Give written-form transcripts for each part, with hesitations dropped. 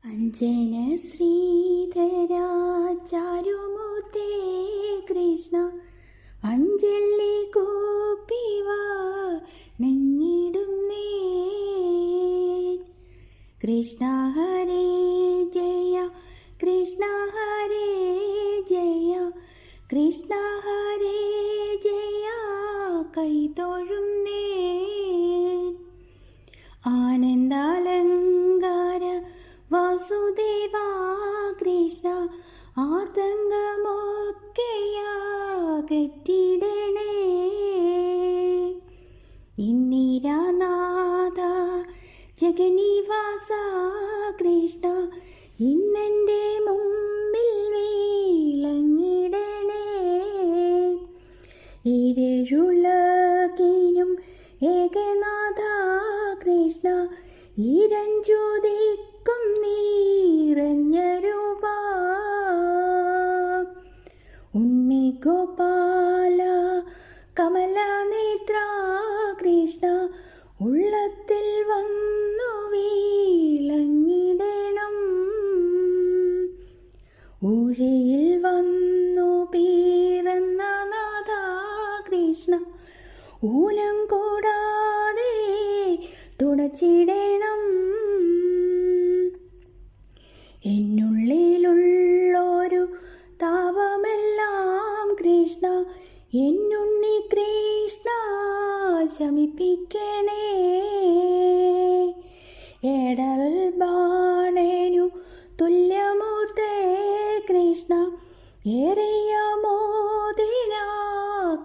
അഞ്ജന ശ്രീധര ചാരുമൂർത്തേ കൃഷ്ണ അഞ്ജലി കൂപ്പിവ നെഞ്ഞിടുന്നേ. കൃഷ്ണ ഹരേ ജയ കൃഷ്ണ ഹരേ ജയ കൃഷ്ണ ഹരേ ജയ കൈതൊഴുന്നേ. ആനന്ദാലങ്കാര വാസുദേവാ കൃഷ്ണ ആതങ്കമൊക്കെയാകറ്റിടണേ. ഇന്ദിരാനാഥ ജഗന്നിവാസ കൃഷ്ണ ഇന്നെൻ്റെ മുമ്പിൽ വീളങ്ങിടണേ. ഇരഴുലകിനും ഏകനാഥ കൃഷ്ണ ഇരഞ്ജുദിക്കും നീറഞ്ഞ രൂപ. ഉണ്ണിഗോപാല കമലനേത്ര കൃഷ്ണ ഉള്ളത്തിൽ വന്നു വീളങ്ങിടണം. ഊഴയിൽ വന്നു പിറന്ന നാഥ കൃഷ്ണ ഊനം കൂടാതെ തുടച്ചിടണം. എന്നുള്ളിലുള്ളൊരു താപമെല്ലാം കൃഷ്ണ എന്നുണ്ണി കൃഷ്ണ ശമിപ്പിക്കണേ. എടൽ ബാണനു തുല്യമൂർത്തേ കൃഷ്ണ ഏറിയ മോദിന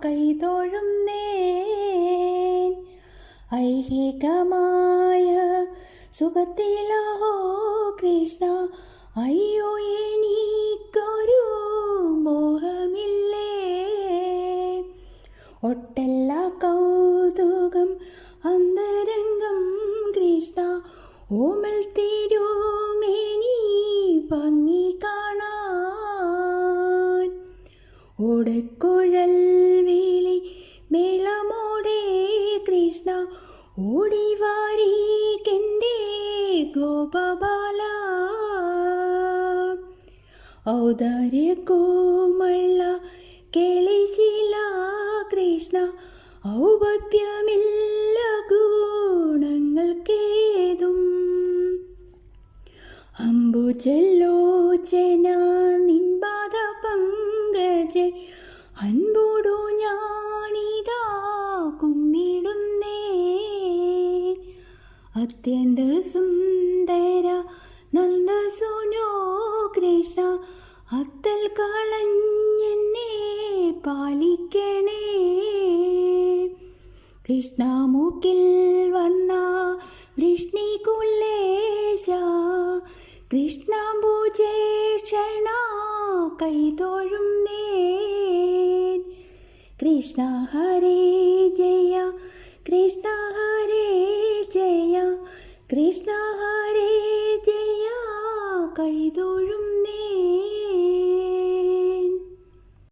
കൈതൊഴുന്നേ. ഐഹികമായ സുഖത്തിലഹോ കൃഷ്ണ അയ്യോ എനിക്കൊരു മോഹമില്ലേ. ഒട്ടല്ല കൗതുകം അന്തരംഗം കൃഷ്ണ ഓമൽ തിരുമേനി ഭംഗി കാണാൻ. ഓടക്കുഴൽ വിളി മേളമോടെ കൃഷ്ണ ഓടിവാരിക്കെൻ്റെ ഗോപബാല. ഔദാര്യ കോമള കേളിശീല കൃഷ്ണ ഔപത്യമില്ല ഗുണങ്ങൾക്കേതും. അംബുജലോചന നിൻപാദ പങ്കജെ അൻപോടു ഞാനിതാ കുമ്മിടുന്നേ. അത്യന്ത സുന്ദര നന്ദസുനോ കൃഷ്ണ അത്തൽ കളഞ്ഞെന്നെ പാലിക്കണേ. കൃഷ്ണ മൂക്കിൽ വന്ന വൃഷ്ണികുലേശ കൃഷ്ണാംബുജേക്ഷണ കൈതൊഴുന്നേ. കൃഷ്ണ ഹരേ ജയ കൃഷ്ണ ഹരേ ജയ കൃഷ്ണ ഹരേ ജയ കൈതൊഴും